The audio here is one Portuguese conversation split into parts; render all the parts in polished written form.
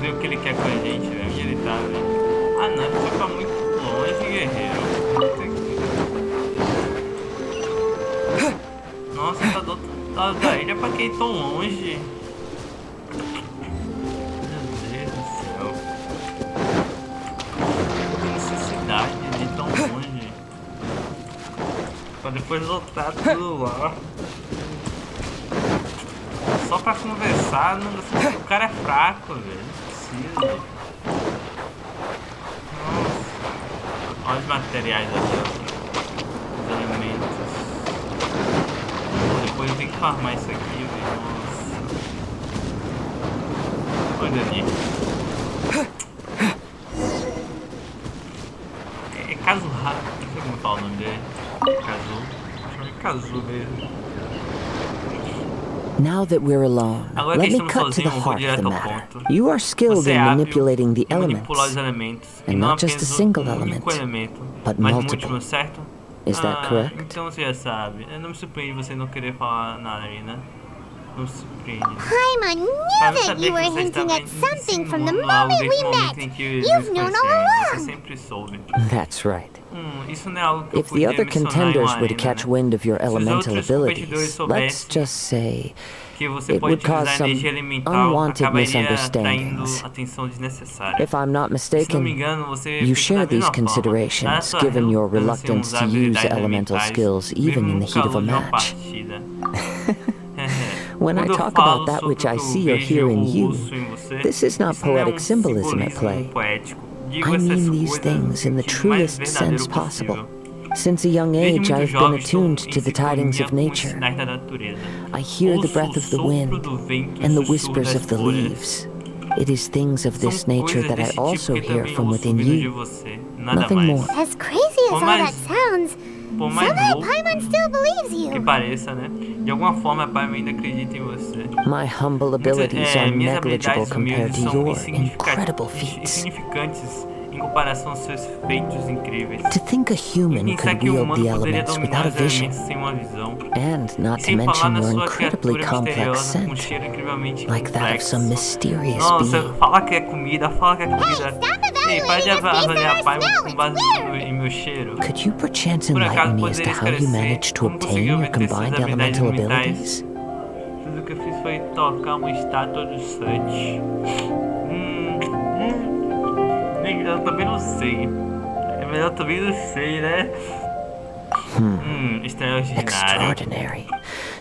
ver o que ele quer com a gente, velho. Onde ele tá, velho. Ah, não, ele foi pra muito longe, guerreiro. Nossa, tá do outro lado da ilha pra que ir tão longe? Meu Deus do céu. Não tem necessidade de ir tão longe. Pra depois voltar tudo lá. Só pra conversar, não, o cara é fraco, velho. Não precisa. Nossa. Olha os materiais aqui, ó. Os elementos. Pô, depois eu tenho que farmar isso aqui, velho. Nossa. Olha ali. É Kazuha. Não sei como falar o nome dele. Kazuha. Chama de Kazuha mesmo. Now that we're alone, Agora let que me estamos cut to the sozinhos, eu vou heart of direto the ao matter. ponto. You are skilled Você é in hábil manipulating the em manipular os elements, elementos. and E não not just a apenas single um único element, elemento, but mas multiple. múltiplo, certo? Is that correct? Então você já sabe. Não me surpreende você não querer falar nada aí, né? Não me surpreende. Paimon knew that you were hinting at something from the moment we met. You've known all Você along. sempre soube. That's right. Isso não é algo que eu If the podia other mencionar em contenders uma would arena, catch né? wind of your Se os elemental outros competidores abilities, let's soubessem just say que você it pode would cause utilizar some energia elemental, unwanted acabaria traindo misunderstandings. atenção desnecessária. If I'm not Se não me mistaken, engano, você you pensa share da these mesma forma. considerations, Dada a given your relutância em reluctance usar to use habilidades elemental elementais, skills even mesmo in no the heat of a calor de uma match. partida. When I Quando eu talk falo about that sobre which I o que eu see or vejo hear ou in you, ouço em você, this is not isso não é poetic symbolism at play. poético. Digo I essas mean these coisas things in no the sentido mais truest verdadeiro sense possible. possível. Since a young Desde age, muito I've been jovem estou attuned em to the tidings sintonia of com os nature. sinais da natureza. I hear the Ouço breath o of the sopro wind do vento e and the o sussurro whispers das of the folhas. leaves. It is things of São this nature coisas that I desse tipo also que hear também from ouço within vindo de you. você. Nada Nothing mais. more. As crazy as all that sounds, Por mais somehow louco Paimon still believes que you. pareça, né? De alguma forma, pai ainda acredita em você. My humble abilities are Minhas negligible habilidades compared humildes to são your incredible feats. insignificantes em comparação aos seus feitos incríveis. To think a human Pensar could que o wield humano the poderia elements dominar without a os vision, elementos sem uma visão. and not E to sem falar mention na your sua incredibly criatura complex misteriosa com um scent, cheiro incrivelmente like that of complexo. some mysterious Nossa, being. fala que é comida, fala que é comida. Ei, para de evaluating us based on avaliar our pai smell, com it's base weird. em meu cheiro. Could you perchance Por acaso enlighten me as to poderia how you esclarecer managed to como obtain conseguiu your obter suas combined habilidades elemental mentais? abilities? Tudo que eu fiz foi tocar uma estátua do Sete. Eu também não sei. É melhor também não sei, né? Extraordinário. Extraordinary.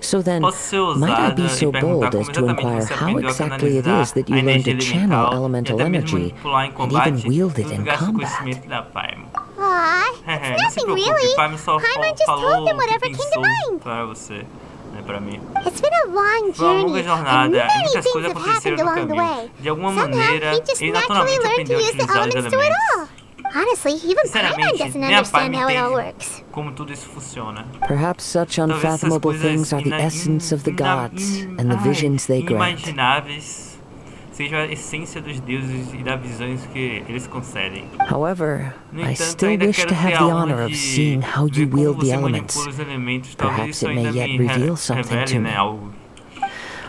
So then, Posso ser might I ousada be so e perguntar bold como as to exatamente inquire você how aprendeu a exactly it canalizar is that a you learned energia to channel elemental e elemental até mesmo energy manipular em and combate even wield it tudo in graças ao combat? conhecimento da Paimon. Aw, Não se it's nothing preocupe, really. Paimon só Paimon just told falou them o que whatever came to pensou mind. para você, né, para mim. It's been a long Foi uma longa journey, and jornada e many muitas things coisas have aconteceram happened no along the caminho. way. De alguma Somehow, maneira, he just ele naturally naturalmente learned to aprendeu a use the utilizar os elements through it elementos. all. Honestly, even Paimon Sinceramente, doesn't nem a understand Paimon how it all entende works. como tudo isso funciona. Perhaps such Talvez essas unfathomable coisas things are the essence of the gods and the visions they grant. inimagináveis sejam a essência dos deuses e das visões que eles concedem. However, No I entanto, still ainda wish quero to ter have a the honra honor of de seeing how ver you como wield the você elements. manipula os elementos. Talvez Perhaps isso it may ainda yet me reveal something revele, to né, me. algo.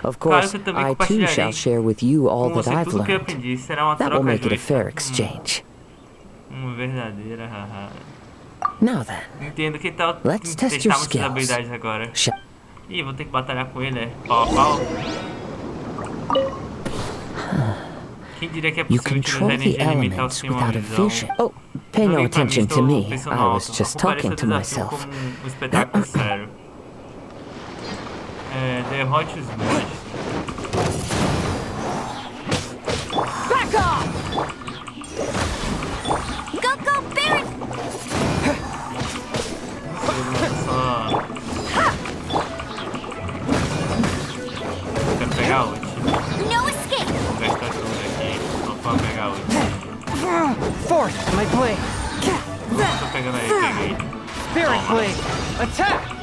Of Claro course, que eu também I too compartilharei shall share with you all com that você I've tudo que eu learned. aprendi. Será uma That will troca make it a justa. fair exchange. Uma verdadeira, haha. Now then, Entendo que tal let's test your testarmos suas skills. habilidades agora. Shall Ih, vou ter que batalhar com ele, é pau a pau. Quem diria que é you possível utilizar control the energia elemental elements sem uma without a visão? vision? Oh, pay Não no ligue pra mim, attention to estou me. pensando I was alto. just Ocuparei talking seu to desafio myself. como um espetáculo sério. Derrote os monstros. Back off! Go, go, Barret! Só... Eu quero pegar a ult. No escape! Vou gastar tudo aqui. Só pra pegar a ult. Fourth, my blade. Tô pegando aí, peguei. Spirit blade. Attack!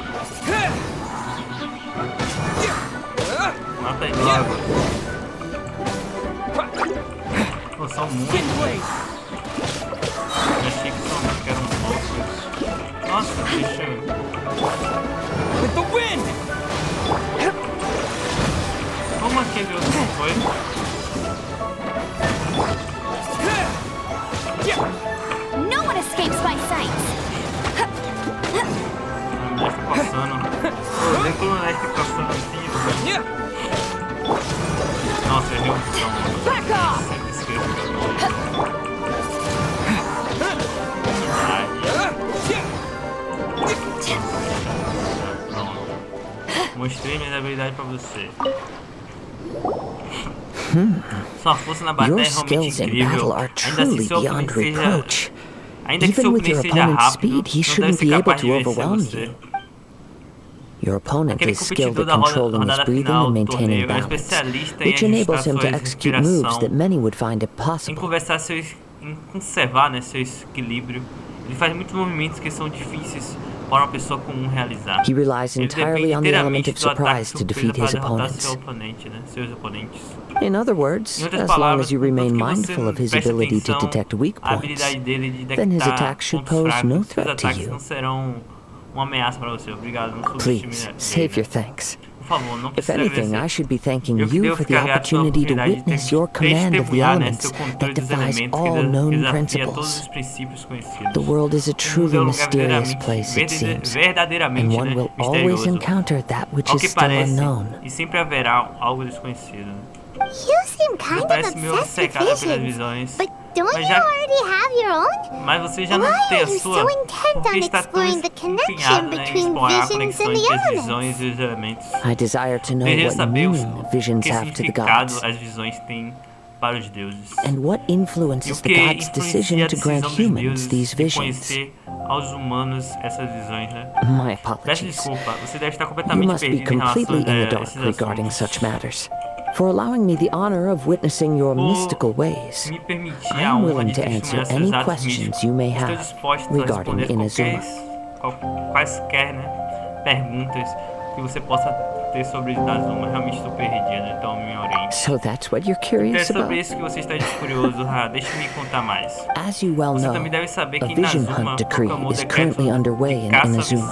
Mata aí logo. Pô, são muitos. Wind blade. Eu achei que eram poucos. Nossa, deixa eu... With the wind. Como aquele outro foi? nenhum som. Back off! Sempre esqueço. Pronto. Mostrei minha habilidade pra você. Sua força na batalha Your é realmente skills in incrível. battle are Ainda assim, truly seu beyond oponente seja... reproach. Ainda que seu Even with oponente your seja opponent's rápido, speed, he não deve shouldn't ser be able capaz to de vencer overwhelm você. you. Your opponent Aquele is skilled competidor at da controlling his rodada breathing final and do maintaining torneio é um balance, especialista em which enables ajustar him to sua execute moves respiração, that many would find em impossible. conversar em conservar, né, seu equilíbrio. Ele faz muitos movimentos que são difíceis para uma pessoa comum realizar. He relies Ele entirely depende on the element inteiramente of do ataque surprise to defeat surpresa his para derrotar opponents. seu oponente, né, seus oponentes. In other Em words, outras as long palavras, as you remain contanto que mindful você of his preste ability to atenção detect weak à habilidade points, dele de then his detectar attacks should pontos pose no fracos, seus threat to ataques you. não serão uma ameaça para você. Obrigado, não subestime Please, ele. save your thanks. Por favor, não If precisa anything, I agradecer. should be thanking Eu que you devo for the ficar grato pela opportunity to oportunidade de witness your command of the testemunhar, né, elements seu that controle dos defies elementos all que known desafia todos os principles. princípios conhecidos. The world is a O mundo é truly um lugar mysterious place, it seems, verdadeiramente, and one né, will always misterioso. encounter that which Ao is que still parece, unknown. e sempre haverá algo desconhecido. You seem kind Você of parece meio obsessed with obcecada pelas visions. visões. But don't Mas you já- already have your own? Mas você já não Why tem are a you sua? so intent Por que on está tão exploring the connection empenhado, né, em between explorar a visions conexão and the entre as elements? visões e os elementos? I desire to know Deseja what saber meaning visions que have to the significado gods, as visões têm para os deuses. and what E o influences the que gods' decision influencia a to grant decisão dos humans deuses these de visions. conhecer aos humanos essas visões, né? My Peço apologies. desculpa, você deve estar You completamente must be perdido em relação completely in the a dark esses regarding assuntos. such matters. For allowing me the honor of witnessing your Por mystical ways, me permitir I a am honra willing de to answer testemunhar seus any atos questions místicos. you may Estou have disposto a regarding responder Inazuma. quaisquer, né, perguntas que você possa ter sobre Inazuma. Realmente estou perdido, então me oriente. So that's what you're É curious sobre about? isso que você está curioso, deixe-me contar mais. As you well Você know, também deve saber a que vision Inazuma hunt decree proclamou o is decreto currently underway de in caça à Inazuma.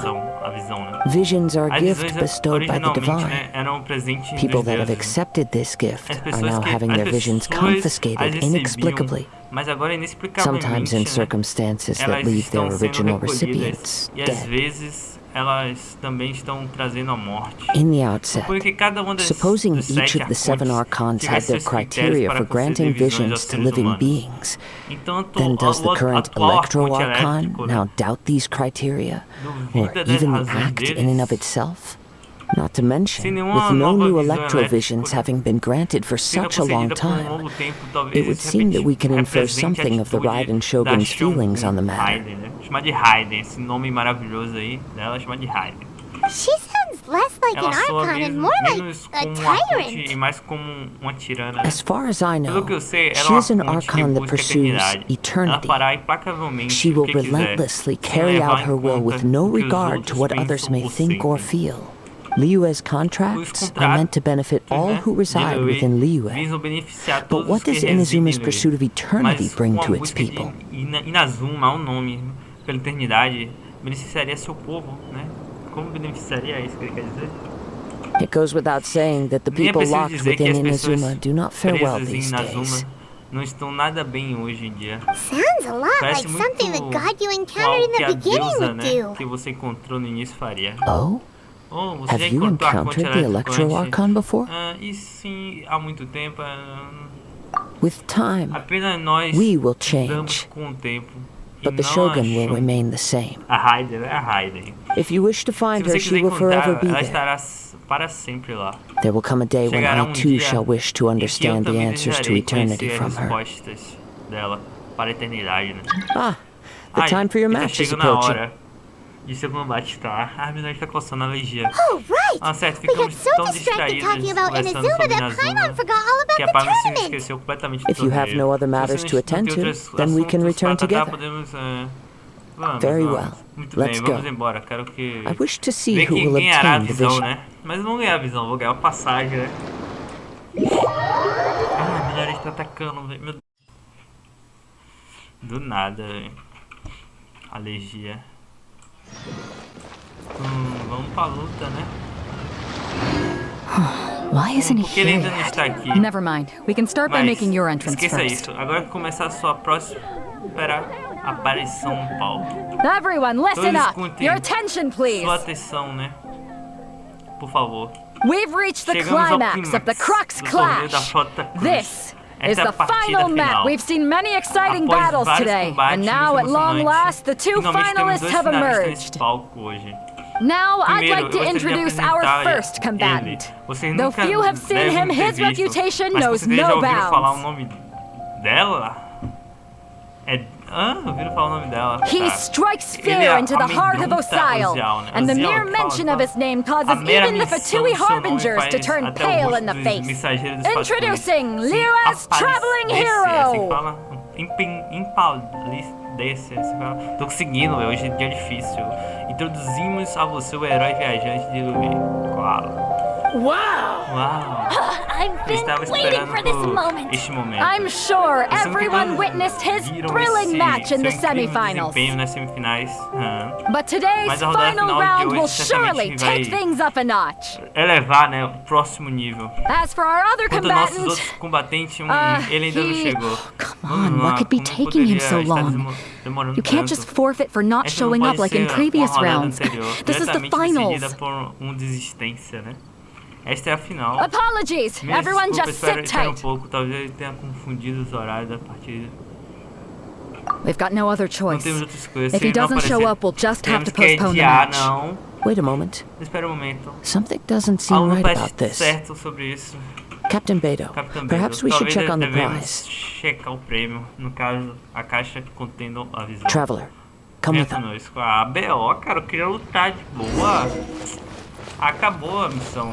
visão, né? Visions are a As gift visões bestowed by the originalmente, divine. né, eram um presente People dos that have deuses. accepted this gift As are pessoas now que having their visions as confiscated recebiam, inexplicably, mas agora inexplicavelmente, sometimes in né, circumstances that elas leave their estão sendo original recolhidas recipients e às dead. vezes elas também estão trazendo a morte. In the outset, Suponho que cada uma das supposing dos each sete of the seven archons had tivesse their seus critérios criteria para for conceder granting visões aos visions to seres living humanos. beings, Então, then does the current atual Electro arconte Archon elétrico, né, now doubt these criteria, or duvida das even the razões act deles? in and of itself? Not to Sem mention, nenhuma with no nova new visão electrovisions elétrica having been granted for sendo such a long concedida por time, longo tempo, talvez it would isso seem that we can infer represente a something of the atitude Raiden da Shogun's feelings on the matter. Raiden, né? Chama de Raiden, esse nome maravilhoso aí dela chama de Raiden. She sounds less like an Ela soa archon and mesmo, more menos like a como um arconte e tyrant. mais como uma tirana. As far as I Pelo know, que eu sei, she ela é is an um arconte que archon that busca a pursues eternidade. Ela eternity. fará implacavelmente She o will que quiser, relentlessly sem carry levar out em her will conta with no o que os regard outros to what pensam others may ou think or sentem. feel. Liyue's Os contracts are meant to benefit all né, who reside de within Liyue. visam beneficiar But todos what os que does residem Inazuma's em pursuit of Liyue. eternity Mas bring com a to its busca de people? Inazuma, o nome pela eternidade, beneficiaria seu povo, né? Como beneficiaria isso que ele quer dizer? It goes without saying that the Nem é people preciso locked dizer que within as pessoas Inazuma do not fare well presas em these days. Inazuma não estão nada bem hoje em dia. Sounds a lot Parece like muito something the god you com encountered in algo que the a beginning deusa, would né, do. que você encontrou no início faria. Oh? Oh, você Have já you encontrou a arconte encountered the elétrico Electro antes? Archon before? E sim, há muito tempo. With time, Apenas nós we will mudamos change, com o tempo. E but the não Shogun a will Shogun. remain the same. A Raiden, é a Raiden. If you wish to Se find você her, quiser she will forever encontrar, be ela there. estará para sempre lá. There will come a day when Chegará I too dia shall wish to em que eu understand the também answers to desejarei eternity conhecer from as her. respostas dela para a eternidade, né? Ah, the time for your tá match is chegando a approaching. hora de seu combate, tá? Ah, meu Deus, tá coçando a alergia. Oh, right! Certo, We got ficamos so tão distracted distraídos talking about conversando Inazuma sobre that Paimon Inazuma forgot all que a about the Paimon se tournament. esqueceu completamente do If you have torneio. no other Se matters você to não attend tem to, outros then we can assuntos return para tratar, together. podemos, vamos, Very vamos. well. Muito Let's bem, vamos go. embora. Quero que I wish to see ver who quem will ganhará a obtain the visão, vision. né? Mas não vou ganhar a visão, vou ganhar a passagem, né? Meu nariz tá atacando, velho. Meu... Do nada, velho. Alergia. Vamos pra luta, né? Why isn't he Porque ele here ainda não está yet? aqui. Never mind. We can start by Mas making your entrance esqueça first. isso. Agora que começar a sua próspera aparição no palco. Everyone, listen Todos up. escutem Your attention, please. sua atenção, né? Por favor. We've reached the Chegamos ao climax of the Crux do torneio da Clash. Frota Cruz. This is Essa é the a partida final final. match. We've seen many exciting Após battles vários today, combates and now muito at long emocionantes, last, the two finalmente temos finalists dois have finalistas emerged. nesse palco hoje. Now, I'd Primeiro, like to eu gostaria de introduce our apresentar first combatant. ele. Vocês Though nunca few have seen devem him, ter his visto, reputation mas knows vocês já no ouviram falar o bounds. nome dela? Ouviram falar o nome dela? He Tá. strikes Ele fear é into the a heart of Menunta Osial, Osial, né? and the Osial mere que fala, mention tá? of his name A causes mera even the menção Fatui do seu nome Harbingers to faz turn até o pale rosto in the dos face. mensageiros dos Introducing Fatui Lyra's traveling hero. Assim fala, empalidece, assim fala. Tô conseguindo, hoje é dia difícil. Introduzimos a você o herói viajante de Luí. Uau! I've Eu been estava waiting for this esperando moment. este momento. I'm sure Eu sei que everyone todos witnessed his viram thrilling match in the seu incrível semifinals. desempenho nas semifinais. But today's Mas a rodada final final de round hoje will certamente surely vai take things up a notch. elevar, né, o próximo nível. As for our other Quanto aos nossos combatant, outros combatentes, ele ainda não he- chegou. Come Vamos on, lá, what could be como taking him poderia so estar long? demorando you can't tanto? just forfeit for not Essa não showing pode up like in ser previous uma rodada rounds. anterior, This is the diretamente finals. decidida por desistência, né? Esta é a final. Apologies, Minha everyone desculpa, just espero sit esperar um tight. pouco, talvez ele tenha confundido os horários da partida. We've got no other Não choice. temos outra escolha. If Se he ele não doesn't show aparecer, up, we'll just have to temos que postpone the adiar, match. não. Wait a moment. Espera um momento. Something doesn't seem Algo right parece about this. certo sobre isso. Captain Beto, Capitão perhaps Beto, we should talvez check on the devemos prize. checar o prêmio. No caso, a caixa contendo a visão. Traveler, come Venha with us. conosco. A BO, cara, eu queria lutar de boa. Acabou a missão.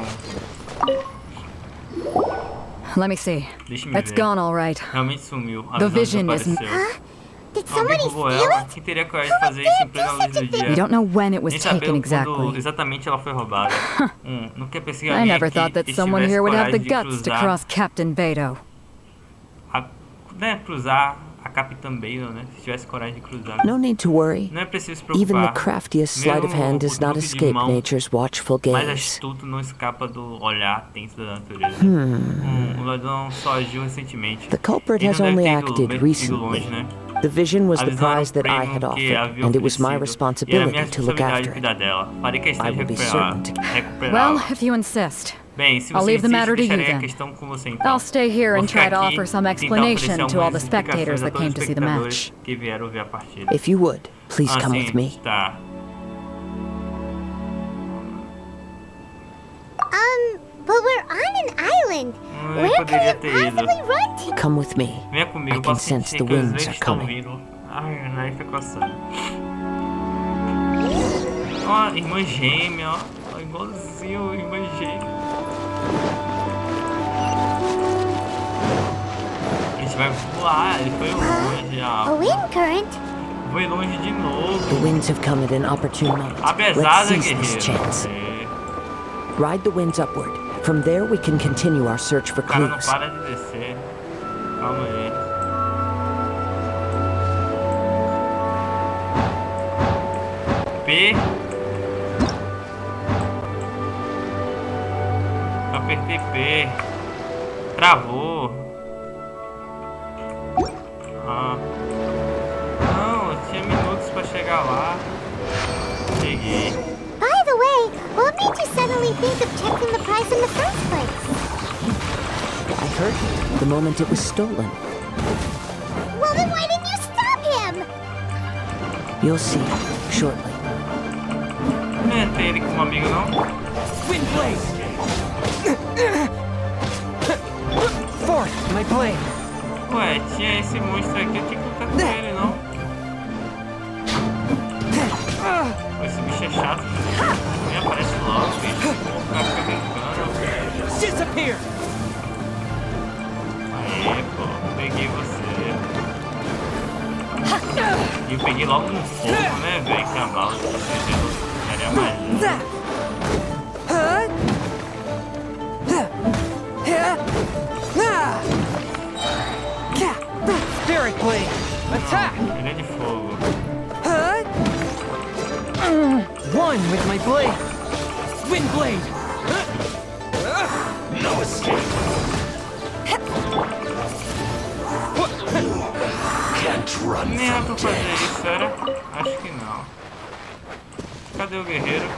Let me see. Deixa-me It's ver. gone all right. Realmente sumiu. A The visão vision is- desapareceu. Did Alguém somebody roubou steal ela? it? Quem teria coragem de fazer isso em plena luz do dia? We don't know when it was Nem taken sabemos quando exactly. exatamente ela foi roubada. Nunca pensei em I alguém never que thought that someone estivesse here would have the coragem de guts to cruzar cross Captain Beto. cruzar a Capitã Bale, né? Se tivesse coragem de cruzar. No need to worry. Não é preciso se Even the preocupar. craftiest sleight of hand does not escape nature's watchful Mais gaze. astuto não escapa do olhar atento da natureza. O ladrão só agiu recentemente. The culprit Ele has não deve only ter acted ido recently. longe, né? The vision was A the visão era prize that I prêmio had que offered, havia and it was my oferecido, e era minha responsibility to look responsabilidade after it. cuidar dela. Farei questão I de will be certain to- Well, recuperá-la. if you insist. Bem, se I'll você leave the insiste, matter to you deixarei a then. questão com você então. I'll stay here Vou and ficar try to aqui offer some e tentar oferecer explanation to all the algumas spectators explicações a that todos came os to see the espectadores match. que vieram ver a partida. If you would, please come sim, with me. Tá. But we're on an island. Eu Where poderia could ter we ido. possibly run to? Come with me. Venha comigo, I eu can posso sense sentir the que os winds ventos are estão coming. vindo. Ai, a nariz tá coçando. Ó, irmã gêmea, ó. Ó, igualzinho, irmã gêmea. A gente vai voar, ele foi longe, A ó. wind current? Foi longe de novo. The winds have come at an opportune moment. Abre as Let's asas, seize this guerreiro. chance. É. Ride the winds upward. From there, we can continue our search for O cara não clues. para de descer. Calma aí. P. Apertei P. Travou. Não, eu tinha minutos pra chegar lá. Cheguei. By the way, what made you suddenly think of checking the price in the first place? I heard you the moment it was stolen. Well, then why didn't you stop him? You'll see shortly. Não entrei ele como amigo, não? Wind blade! Fourth, my blade! Ué, tinha esse monstro aqui, eu tinha que lutar com ele, não? Pô, esse bicho é chato. Nem aparece logo, bicho. Vou ficar brincando. Disappear! Aê, pô, peguei você. E eu peguei logo no fogo, né, velho? Que a bala de você era mais. Spirit blade! Attack! Ele é de fogo. One with my blade! Wind blade! No escape! Can't run Nem é pra from fazer death. isso, era? Acho que não. Cadê o guerreiro?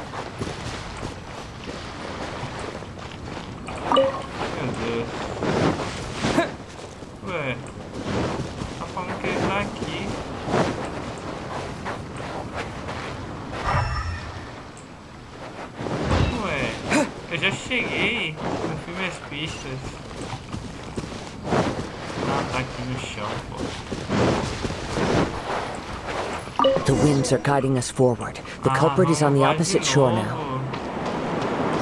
Deus. Ué, tá falando que ele tá aqui. Ué, eu já cheguei. Confirme as pistas. Ah, tá aqui no chão, pô. The winds are guiding us forward. The culprit is on the opposite shore now.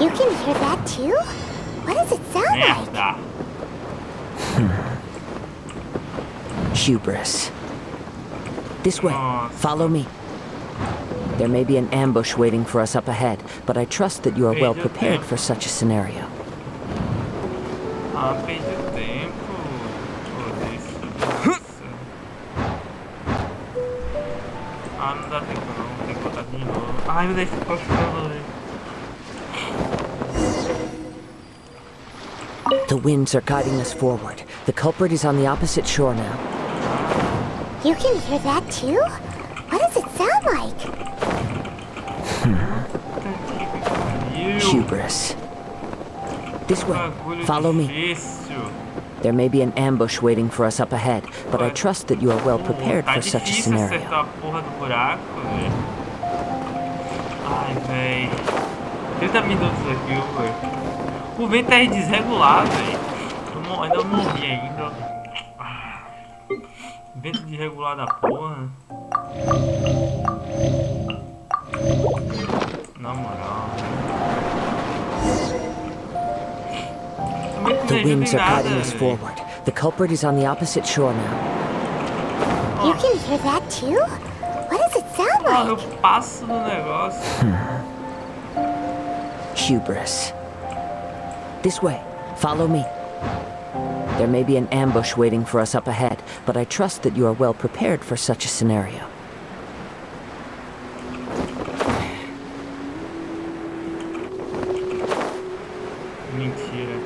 You can hear that too? What does it sound like? Merda. Hubris. This way. Follow me. There may be an ambush waiting for us up ahead, but I trust that you are well prepared for such a scenario. Ah, perdi o tempo. Ah, não dá tempo não. Tem que botar de novo. Ai, meu Deus, ficou ficando. The winds are guiding us forward. The culprit is on the opposite shore now. You can hear that too? What does it sound like? Hubris. This way. Follow me. There may be an ambush waiting for us up ahead, but I trust that you are well prepared for such a scenario. Acertar a porra do buraco, velho. Ai, velho. 30 minutos aqui, velho. O vento é desregular, velho. Ainda não morri ainda. Vento desregular da porra. Na moral. The winds are guiding us forward. The culprit is on the opposite shore now. You can hear that too? What does it sound Ah, eu like? passo no negócio. Hubris. This way. Follow me. There may be an ambush waiting for us up ahead, but I trust that you are well prepared for such a scenario. Mentira.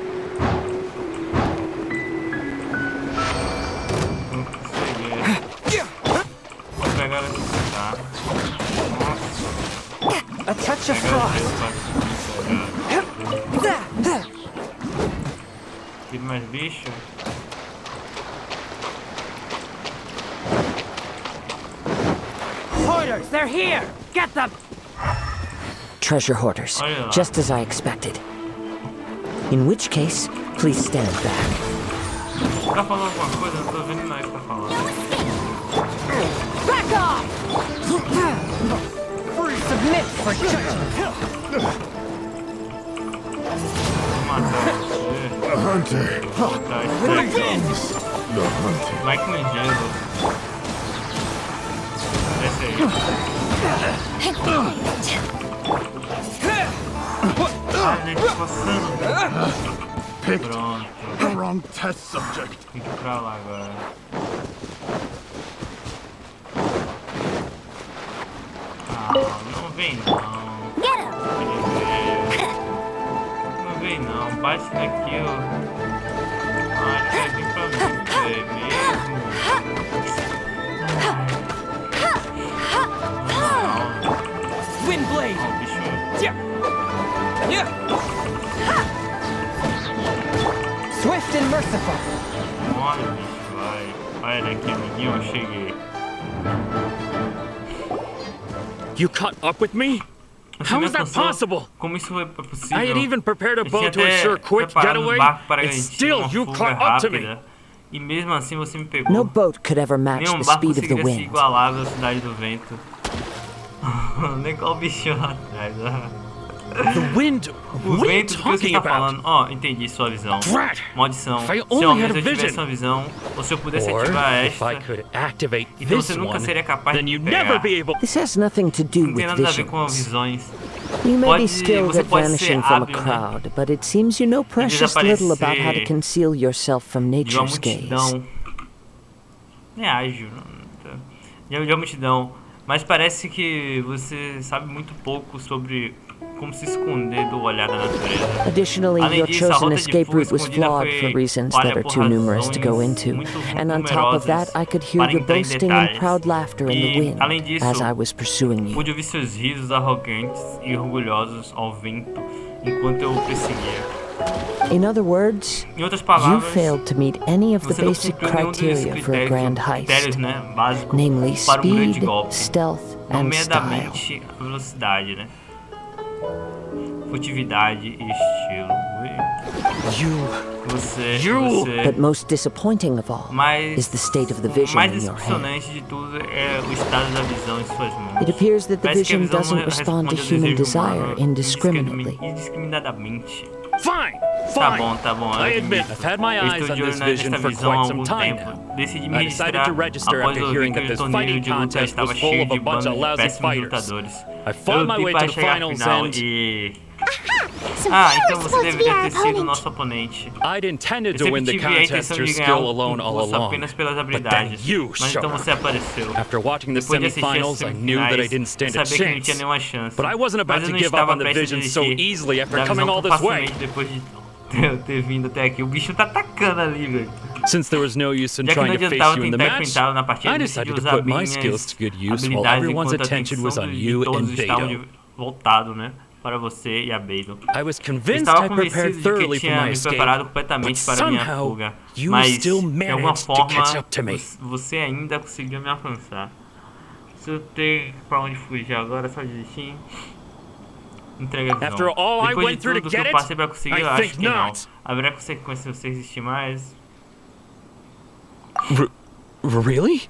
Não consegui. Vou pegar essa cidade. Nossa. A touch of Pegar frost. Tem mais bicho? Hoarders, they're here! Get them! Treasure hoarders, just as I expected. In which case, please stand back. Tá falando alguma coisa? Não tô vendo nada que tá falando. Back off! Submit for judgment! Vou matar você. The hunter. Vou botar isso The aqui. hunter. Vai com gelo. Desce aí. Ah, ele tá passando. Picked Pronto. the wrong test subject. Tem que ir pra lá agora. Ah, não vem não. Não vem não. Bate naquilo. Ah, ele vai vir pra mim. É mesmo? Wind blade! Ó, o bicho. Swift and merciful! Olha, bicho, vai. Vai daqui, amiguinho, eu cheguei. You caught up with me? Você How me is that alcançou? possible? Como isso foi possível? I had even prepared a Eu tinha boat to até ensure quick preparado getaway, barco para and garantir still uma you fuga caught up to me. rápida. E mesmo assim você me pegou. No boat could ever match Nenhum the barco speed of the conseguiria se wind. igualar à velocidade do vento. Nem qual o bichinho lá atrás. The wind? O What are you vento, do que você talking tá about? falando? Ó, entendi sua visão. Drat! Maldição. If I Se only ao had menos a eu tivesse vision. uma visão, ou se eu pudesse Or ativar if I esta, could activate então this você nunca one, seria capaz then de you'd pegar. never be able. This has nothing to do Não tem with nada a ver com visions. visões. You may be Pode- skilled você at pode ser vanishing from a hábil, né? crowd, but it seems you know precious little about how to desaparecer conceal yourself from De uma nature's gaze. multidão. É ágil, não, de uma multidão. Mas parece que você sabe muito pouco sobre como se esconder do olhar da natureza. Additionally, Além your disso, a chosen rota de escape fuga route was escondida flawed foi for reasons falha that are por too numerous to go razões into. muito And on top of that, numerosas I could hear para your entrar em boasting and detalhes. proud laughter in the E, wind além disso, as I was pursuing you. pude ouvir seus risos arrogantes e orgulhosos ao vento enquanto eu o perseguia. In other words, Em outras you palavras, failed to meet any of the você não basic cumpriu nenhum desses criteria for a grand critérios, heist, né, básicos namely para um grande speed, golpe. stealth, and style. Nomeadamente a velocidade, né? Furtividade e estilo. Você. But most disappointing of all Mas is the state of the o vision mais in your hand. decepcionante de tudo é o estado da visão em suas mãos. It appears that the Parece que a vision visão não doesn't respond to responde ao human desejo desire humano indiscriminately. indiscriminadamente. Fine, Tá fine. bom, I eu admit admito. I've had my Eu eyes estou on de olho this nesta vision for visão há quite some algum time tempo. now. Decidi me I decided registrar to register após after ouvir hearing que that o this torneio fighting de luta contest estava was full cheio of a de bunch bandos of de lousy péssimos fighters. lutadores. I fought my Eu way para to the chegar à finals final and e... So Ah, you então were você supposed to be deveria our ter sido o opponent. nosso oponente. I'd intended Eu to win sempre the tive a contest intenção through de ganhar skill o alone all concurso along. apenas pelas But then habilidades. you Mas então showed você up. apareceu. After watching the Depois de assistir as semifinals, I knew that I didn't semifinais, stand a eu sabia que não tinha chance. nenhuma chance. But I wasn't about Mas eu to não give up estava on the prestes a vision so desistir easily after da coming visão all tão this way. facilmente depois de eu ter vindo até aqui. O bicho tá atacando ali, velho. Since there was no use in Já que não trying to adiantava face you in the tentar match, enfrentá-lo na partida, I eu decidi decided to usar put my minhas skills to good use while habilidades everyone's enquanto a attention was atenção on de you todos and estavam Beto. voltado, né, para você e a Beidon. I was Eu convinced estava I prepared convencido de que thoroughly for tinha my me escape, preparado but completamente para a minha somehow fuga, you mas still de alguma managed to forma catch up to me. você ainda conseguiu me alcançar. Se eu ter para onde fugir agora, só desistir. Entrega a visão. After all I Depois went de through tudo to que get eu it, passei para conseguir, eu I acho think que não. not. Haverá consequência se você existir mais? Really?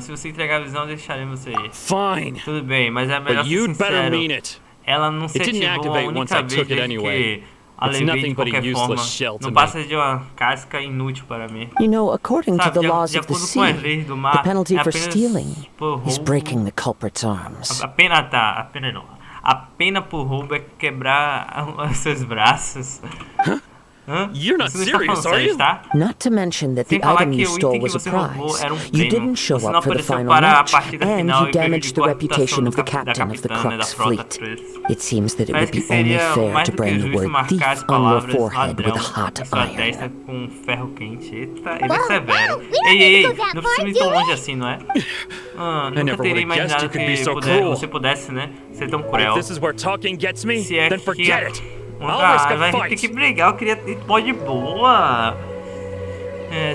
Se você entregar a visão, deixaremos você ir. Fine. Tudo bem, mas é melhor But ser you'd better sincero. mean it. Ela não se It didn't ativou a activate once única I vez took it desde anyway. que a It's levei nothing de but a qualquer useless forma. shell to Não me. passa de uma casca inútil para mim. You know, according to Sabe, the laws de of the acordo com as sea, leis do the mar, penalty é for apenas stealing por is roubo. breaking the culprit's arms. A pena não. A pena por roubo é quebrar os seus braços. Hã? You're not Você não está serious, falando are you? sério, tá? Not to mention that Sem the falar item que you o stole item que was a você roubou prize. era um You prêmio. didn't show Você não up for the apareceu final para a match, partida and final you e damaged the prejudicou a reputation of the reputação da captain of the capitã da Crux frota fleet. Crux. It seems that it would Parece que be only seria fair mais to do que brand the justo word marcar thief as on your palavras forehead with ladrão a hot em sua iron. testa com ferro quente. Eita, ele é Well, severo. we don't Ei, need to go that não far, precisa ir tão do we? longe assim, não é? Nunca never teria would've guessed imaginado you could be que so cruel. você pudesse, né, ser tão cruel. If this is where talking gets me, Se é then que forget it. I'll risk a vai ter fight. que brigar, eu queria ir pó de boa.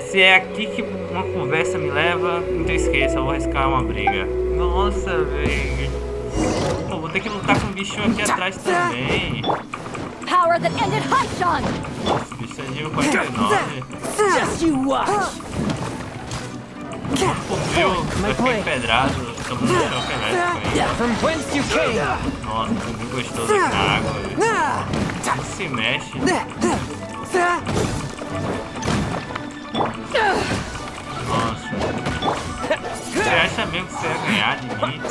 Se é aqui que uma conversa me leva, então esqueça, eu vou arriscar uma briga. Nossa, velho. Pô, vou ter que lutar com o bichinho aqui atrás também. Power that ended Hanshan! Esse bicho é nível 49. Just you watch. Viu? Vai ficar empedrado, todo mundo achou pedrado com ele. From whence you came. Nossa, muito gostoso aqui na água. Velho. Não se mexe. Nossa. Você acha mesmo que você ia ganhar de mim?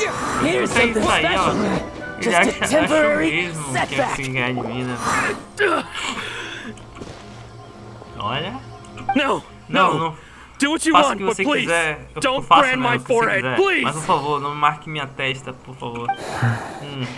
Here's Isso aí, something ó. special. Ele Just a achou temporary mesmo que ia setback. conseguir ganhar de mim, né? Olha. No, Não. Do what you Faça o want, que but você please, quiser. Eu don't faço brand mesmo my o que você forehead, quiser. please. Mas por favor, não marque minha testa, por favor.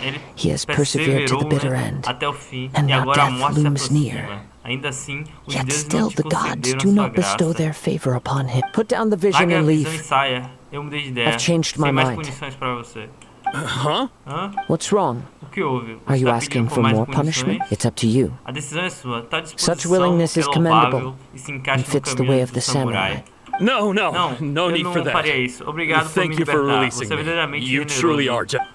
Ele He has persevered to the bitter né, end, até o fim, and e now agora a death morte se looms aproxima. near. Ainda assim, os Yet deuses still não te the gods concederam do sua not bestow graça. their favor upon him. Put down the vision Larga a and visão e leave. saia. Eu mudei de ideia. I've changed Sem my mais mind. punições pra você. Huh? Hã? What's wrong? O que houve? Are Você you tá asking pedindo por for mais more punishment? punições? It's up to you. A decisão é sua. Tá à disposição, Such willingness is é louvável commendable e se encaixa and no fits the caminho way of do the samurai. No, Não, no eu need não for that. faria isso. Obrigado por me Thank you for libertar. releasing Você é verdadeiramente me. You truly generoso. are.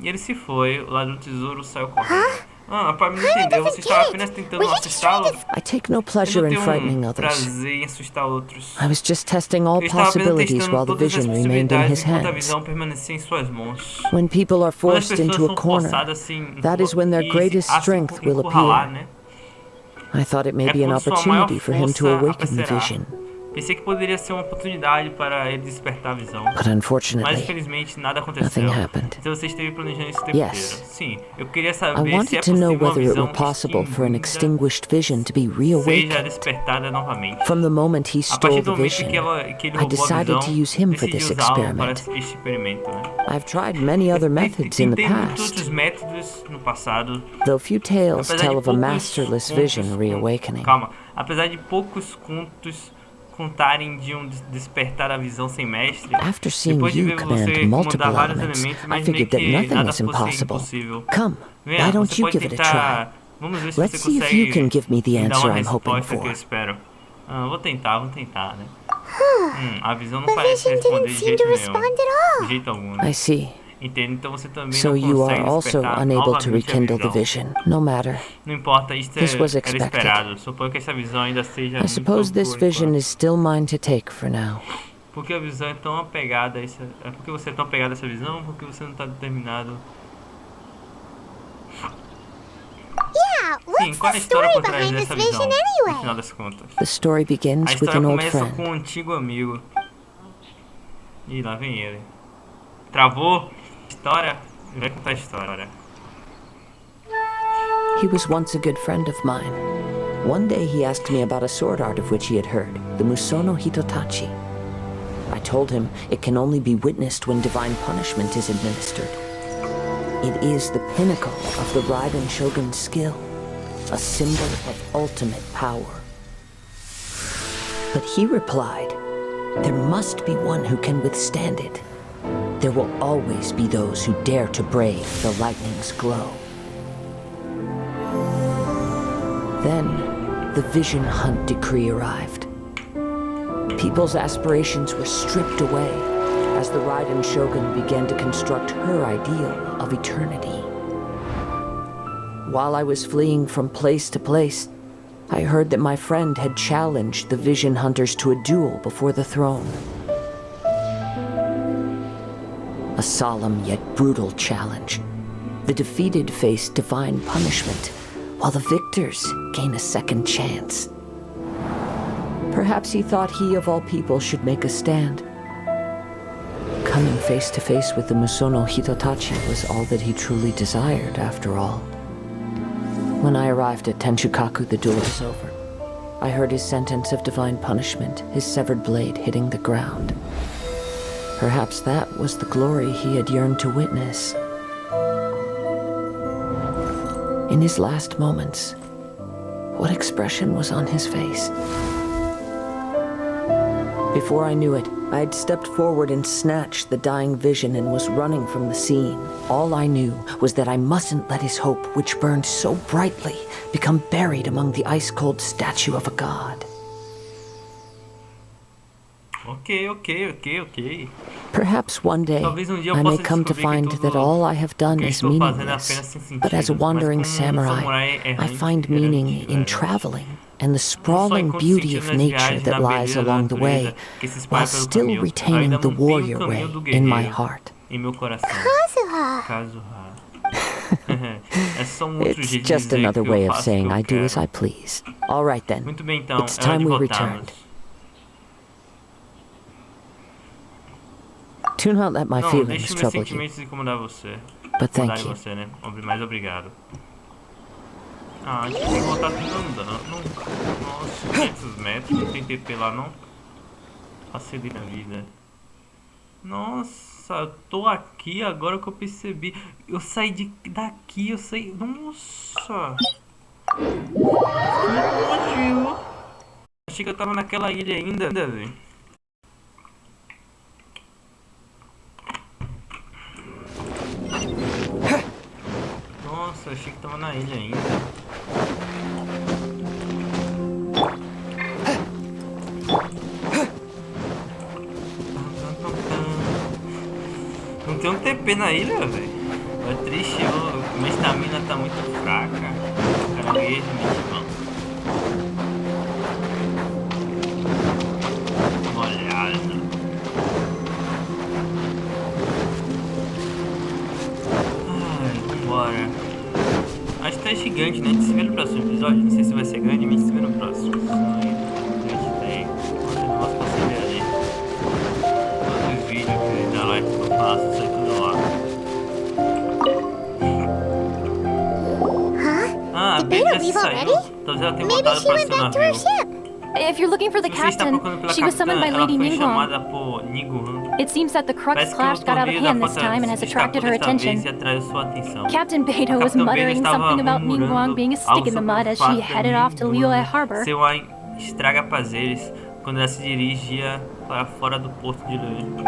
E ele se foi, o ladrão do tesouro saiu correndo. Para me entender, você estava apenas tentando assustá-lo? I take no Eu pleasure não in frightening tenho others. prazer em assustar outros. I was just testing all Eu estava apenas possibilities testando while the todas as vision remained in his possibilidades enquanto a hands. visão permanecia em suas mãos. When people are Quando as forced pessoas into a são corner, forçadas assim, that is when their greatest strength will encurralar, appear. né? I thought it may É be an quando sua maior opportunity for him to força awaken the aparecerá. vision. Pensei que poderia ser uma oportunidade para ele despertar a visão. But Mas unfortunately, infelizmente nada aconteceu. nothing happened. Então você esteve planejando isso o tempo Yes. inteiro. Sim, eu queria I saber se é wanted to know possível uma whether it visão were possible for an extinguida extinguished vision to be seja reawakened. despertada novamente. From the moment he A partir stole do the momento vision, que ele I roubou a decided to visão, use him for decidi this usá-lo para experiment. este experimento, né? I've tried many other methods in the Tentei muitos past, outros métodos no passado. though few tales Apesar tell de of a poucos masterless contos vision reawakening. Calma. Apesar de poucos contos contarem de um despertar a visão sem mestre, After seeing depois de you ver command você multiple comandar vários elements, elementos, I imaginei figured that que nothing nada is fosse impossible. impossível. Come, Venha, why don't você you pode give it a try? tentar Vamos ver se Let's você see if you consegue can give me the me dar answer uma I'm hoping resposta que eu for. espero. Vou tentar, né? A visão não The parece vision responder didn't de seem jeito to nenhum. respond De at all. jeito algum, né? I see. Entende? Então você também So não you are consegue also despertar unable to novamente a rekindle the visão. vision. No matter. Não importa, isto This was era expected. esperado. Suponho que essa visão ainda seja I muito suppose this por vision enquanto. is still mine to take for now. Porque a visão é tão apegada a essa... Porque você é tão apegado a essa visão? Porque você não está determinado... Yeah, Sim, what's qual é the a história story por trás behind this dessa vision visão? No final anyway? das contas. The story A begins with história an old começa friend. com um antigo amigo. Ih, lá vem ele. Travou? História? Vai contar a história. He was once a good friend of mine. One day he asked me about a sword art of which he had heard, the Musono Hitotachi. I told him it can only be witnessed when divine punishment is administered. It is the pinnacle of the Raiden Shogun's skill, a symbol of ultimate power. But he replied, there must be one who can withstand it. There will always be those who dare to brave the lightning's glow. Then, the Vision Hunt decree arrived. People's aspirations were stripped away as the Raiden Shogun began to construct her ideal of eternity. While I was fleeing from place to place, I heard that my friend had challenged the Vision Hunters to a duel before the throne. A solemn yet brutal challenge. The defeated face divine punishment, while the victors gain a second chance. Perhaps he thought he of all people should make a stand. Coming face to face with the Musono Hitotachi was all that he truly desired, after all. When I arrived at Tenchukaku, the duel was over. I heard his sentence of divine punishment, his severed blade hitting the ground. Perhaps that was the glory he had yearned to witness. In his last moments, what expression was on his face? Before I knew it, I had stepped forward and snatched the dying vision and was running from the scene. All I knew was that I mustn't let his hope, which burned so brightly, become buried among the ice-cold statue of a god. Ok. Perhaps one day Talvez dia eu I may possa come to descobrir find que that tudo all I have done que eu is estou fazendo é meaningless. apenas sem sentido. But as a wandering Mas como samurai, I errante, find meaning in traveling and the sprawling beauty of nature that lies along the way, while still retaining the warrior way in my heart. Em meu coração. Kazuha. É só outro It's jeito de just dizer another que eu way of faço o saying que eu I do as quero. I please. All right then. Muito bem, então, It's é hora time de we voltarmos. returned. Do not let my Não, feelings deixe meus trouble you, sentimentos incomodar você. but thank Incomodar you. você, né? Mais obrigado. A gente tem que voltar tudo andando. Nossa, 500 metros, não tem TP lá não. Facilei na vida. Nossa, eu tô aqui agora que eu percebi. Eu saí daqui, eu saí... Nossa! Que nojo! Achei que eu tava naquela ilha ainda, velho. Nossa, eu achei que tava na ilha ainda. Não tem um TP na ilha, velho. É triste, minha estamina tá muito fraca. Caranguejo, vamos. Molhada. Ai, vambora. Acho que tá gigante, né? A gente se vê no próximo episódio. Não sei se vai ser grande, mas a gente se vê no próximo. Ai, gente, tem. Nossa, eu posso conseguir ali. Todo vídeo que da live que eu faço, sai tudo lá. Ah, a Did Beta Beta já leave saiu. already? Talvez ela tenha Maybe voltado she para went seu back to her navio. ship. If you're looking for the Se você está captain, procurando pela she was capitã, summoned by ela Lady foi Ningguang. chamada por Ningguang. It seems that the Crux Parece que clash o got out of torneio da hand this time and has fortaleza attracted her desta vez e attention. atraiu sua atenção. Captain Beta was Capitão Beta muttering estava something about murmurando Ningguang being a stick algo in the sobre mud o as fato she de headed off to Ningguang Liyue Harbor. ser uma estraga-prazeres quando ela se dirigia para fora do porto de Liyue.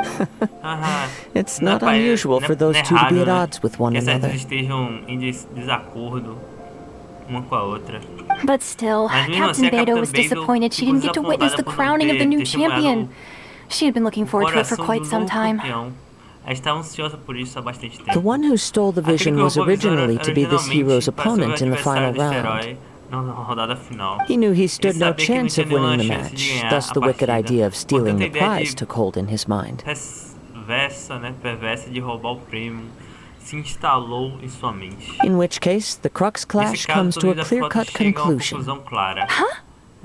It's not unusual for those two to be at odds with one que certos another. estejam em desacordo. uma com a outra. But still, Mas mesmo assim, Captain a Beidou Capitã was Beidou disappointed she ficou didn't get to witness the desapontada por não crowning of the ter new testemunhado champion. She had been looking o forward to it for coração quite do some novo time. campeão. Ela estava ansiosa por isso há bastante tempo. The one who stole the Aquele vision que was roubou a visão originally to be this originalmente hero's para ser o opponent in the final adversário desse round. herói na rodada final. He knew he stood Ele no sabia que não chance tinha of winning the nenhuma chance de match, ganhar thus a the wicked partida. idea of stealing the Portanto, a ideia prize de took hold in his mind. perversa de roubar o prêmio se instalou em sua mente. In which case, the Crux clash Nesse caso, comes to a todas as fotos clear-cut chegam a uma conclusion. conclusão clara.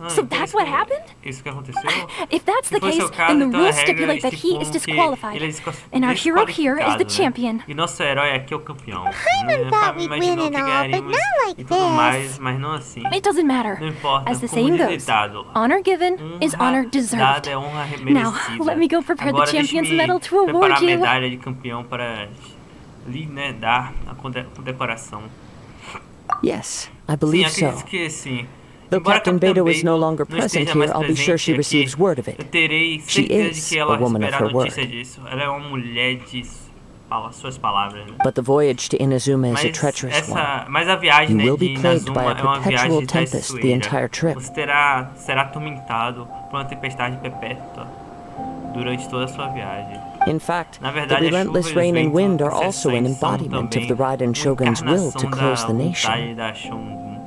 So that's what happened? Isso que aconteceu? If that's the Se fosse case, o caso, then the então a rules regra stipulate that he estipula is que disqualified. ele é And our hero here is the desqualificado, champion. né? E nosso herói aqui é o campeão. Paimon thought we'd win Imaginou and que all, but ganharíamos not like e tudo mais, this. mas não assim. It doesn't matter. Não importa, As the como saying diz o goes, ditado, honor given is honor honra deserved. dada é honra Now, merecida. let me go prepare the Agora champion's deixe-me medal to award preparar a you. medalha de campeão para lhe, né, dar a condecoração. Yes, I Sim, believe so. acredito que sim. Though Embora Captain Capitã Beidou is no Beidou longer não present esteja here, mais I'll be sure she presente receives aqui, word of eu it. terei She certeza de is que a ela woman of receberá her notícia word. disso. Ela é uma mulher de suas palavras, né? But the voyage to Inazuma is a treacherous one. Mas a viagem, You né, will de be plagued by Inazuma a é uma perpetual viagem tempest the traiçoeira. entire trip. Você será atormentado por uma tempestade perpétua durante toda a sua viagem. In fact, Na the verdade, a chuva relentless e os rain and ventos wind are also an incessantes são embodiment of também the Raiden uma Shogun's will to encarnação close da the nation. vontade da Shogun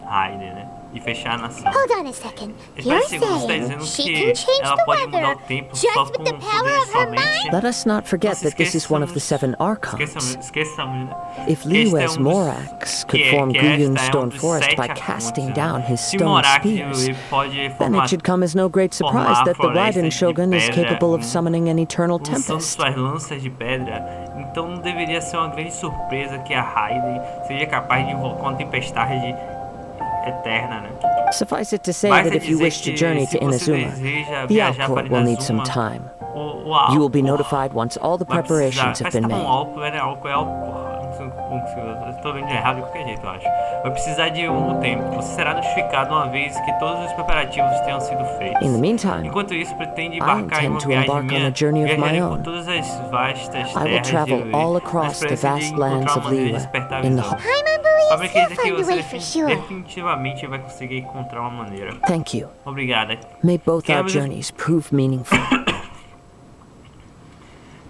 Raiden, né? E fechar a nação. Hold on a second. Espera You're um segundo, você está saying dizendo she que can change ela the pode mudar weather o tempo just só with com the power poderes of her somente? mind? Let us not forget Não that this is one of the seven esqueçamos, archons. esqueçamos, né? If Que este é Liyue's dos- Morax could que form esta é Guyun's dos stone forest sete by arcões, casting né? down his Se stone Morax spears, pode then formar, it should come as no great surprise formar that the florestas Raiden de Shogun is pedra, capable of summoning an eternal usando tempest. suas lanças de pedra. Então não deveria ser uma grande surpresa que a Raiden seja capaz de invocar uma tempestade eterna, né? Suffice it to say Basta that if you dizer wish to que journey se to você Inazuma, deseja the viajar para output will need some Inazuma, time. o You will be notified once all the vai preparations precisar, have been made. álcool, é álcool. Eu tô vendo de errado de qualquer jeito, eu acho. Vai precisar de um tempo. Você será notificado uma vez que todos os preparativos tenham sido feitos. In the meantime, Enquanto isso, pretende I embarcar em uma intend to viagem embark on minha, a journey of my viajarei own. por todas as vastas I will terras travel de all na across the esperança de vast encontrar lands uma of maneira de Liyue despertar a in the visão. Paimon believes Fábrica he'll diz que find a você way for sure. definitivamente vai conseguir encontrar uma maneira. Thank you. Obrigada. May both Que our ambas- journeys prove meaningful.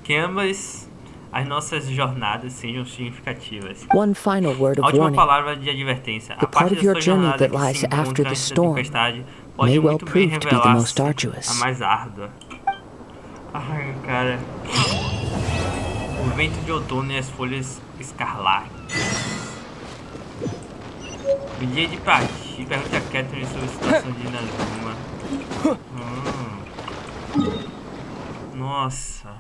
Que ambas as nossas jornadas sejam significativas. One final word A of última warning. palavra de advertência. The A part parte of da your sua journey jornada that que se lies encontra after the antes da storm tempestade pode may well muito bem prove to be the revelar-se most arduous. a mais árdua. Ai, cara. O vento de outono e as folhas escarlates. O dia de partir, pergunte a Catherine sobre a situação de Inazuma. Nossa.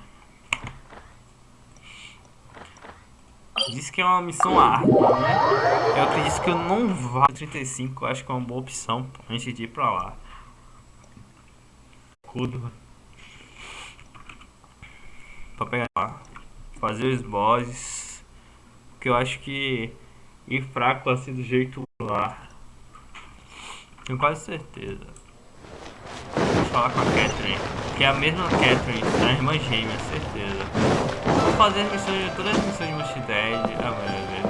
Diz que é uma missão árdua, né? Eu acredito que eu não vá 35, eu acho que é uma boa opção antes de ir pra lá. Cudo. Pra pegar lá. Fazer os bosses. Porque eu acho que ir fraco assim do jeito lá. Tenho quase certeza. Vou falar com a Catherine. Que é a mesma Catherine, a irmã gêmea, certeza. Vou fazer as missões, todas as missões de Mistérios.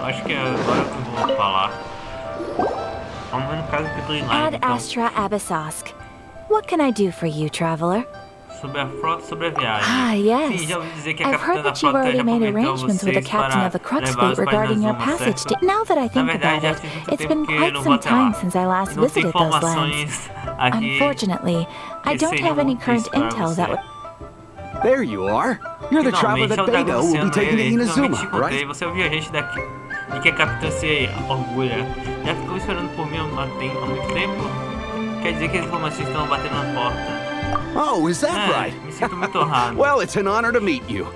Acho que é agora que eu vou falar. Vamos ver no caso que eu tô indo lá, Ad então. Astra Abyssosk. What can I do for you, traveler? Sobre a frota, sobre a viagem. Ah, yes. Sim, já ouvi dizer que a I've capitã heard da that you've frota already já made prometeu a arrangements with the vocês captain para of the Crux levá-los fleet para regarding your Inazuma, passage. certo? Now that I Na think verdade, about já it, faz muito it's tempo been que eu quite não some vou até lá. time since I last Não tem visited those lands. informações aqui Unfortunately, I que don't seriam have any úteis current para intel você. that would. There you are. You're the traveler Finalmente, é that o dragão Beidou will be anciano, taking to ele finalmente Inazuma, te encontrei. right? Você é o viajante daqui de que a capitã se orgulha. Já ficou esperando por mim há muito tempo? Quer dizer que as informações estão batendo na porta. Oh, is that right? Me sinto muito honrado. Well, it's an honor to meet you.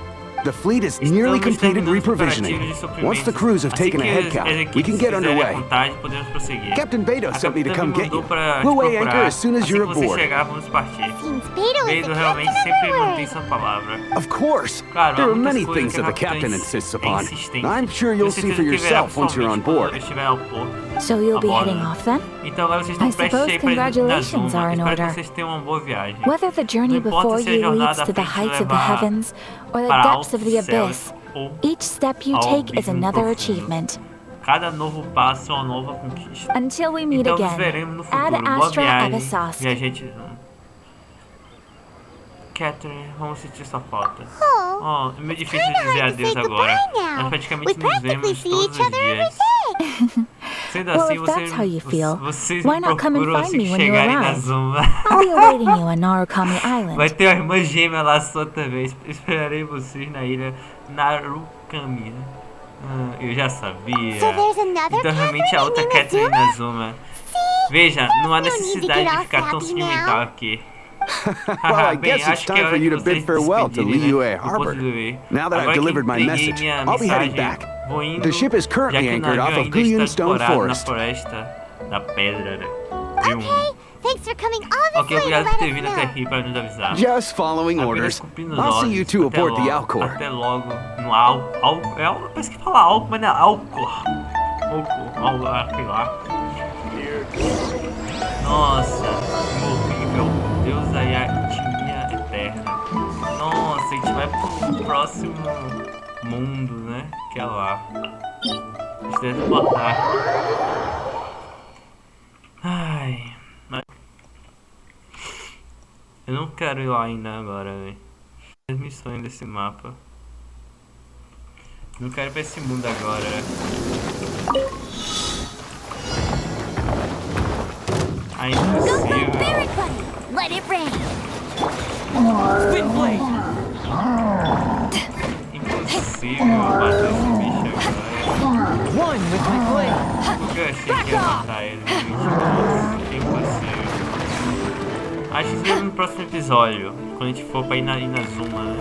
The fleet has nearly Estamos completed terminando os reprovisioning. preparativos de suprimentos. Once the crews have Assim taken a que head as count, we equipes can get fizerem a underway. contagem, podemos prosseguir. Captain Beidou A sent me to capitã come me get mandou you. para We'll te weigh anchor procurar. as soon as Assim you're que você aboard. chegar, vamos partir. Seems Beidou is Beidou the realmente captain sempre of mantém the sua word. palavra. Of course. Claro, There há are muitas many coisas things que that a the captain capitã insists é upon. insistente. I'm sure you'll see for yourself once you're on board. Quando estiver ao porto. So you'll be A bordo. heading off then? Então agora vocês estão I prestes a suppose ir para congratulations Inazuma. are in Espero que order. vocês tenham uma boa viagem. Whether the journey Não importa before se a you jornada leads à to the frente heights of the levar heavens or the para depths of the altos céus abyss, ou each step you ao take is abismo another profundo. achievement. Cada novo passo é uma nova conquista. Until we meet Então nos again. veremos no Ad futuro. Boa Astra viagem, Abyssosque. viajante. Catherine, vamos sentir sua falta. Oh, É meio difícil dizer adeus agora. Nós praticamente nos vemos todos os dias. Sendo Well, assim, if that's how you feel, vocês why me not come and procuram find assim me que when you chegarem na arrive? Zuma. I'll be awaiting you on Narukami Island. Vai ter uma irmã gêmea lá só também. Esperarei vocês na ilha Narukami. Eu já sabia. So there's another Então realmente a outra Catherine Catherine Inazuma? Inazuma. Veja, não há no need to necessidade get de all ficar tão happy sentimental now. aqui. Well, I Bem, guess it's acho que é time hora for you de to bid vocês farewell to despedirem, Liyue né, do Harbor. Porto do Liyue. Now that I've Agora que delivered my entreguei message, minha I'll be heading mensagem, back. vou indo, The ship is currently já que o anchored navio off of ainda está Guyun Stone ancorado Forest. na floresta da pedra, né? Okay, thanks for coming all this Ok, way to obrigado por let ter us vindo até know. aqui para nos avisar. Just following Apenas orders. cumprindo os I'll see you ordens. two Até aboard the logo. Alcor. Até logo no Alcor. Parece que fala Alcor, mas não é Alcor. Alcor, sei lá. Nossa, horrível. Deus aí a intimia eterna. Nossa, a gente vai pro próximo mundo, né? Que é lá. A gente deve botar. Ai, mas eu não quero ir lá ainda agora, velho. As missões desse mapa. Não quero ir pra esse mundo agora, né? Ai, impossível. Let it rain. Spin blade. Impossível bater esse bicho agora. One with my blade. Porque eu achei que ia matar ele, gente. Nossa, impossível. Acho que isso vai no próximo episódio. Quando a gente for pra ir na Zuma, né?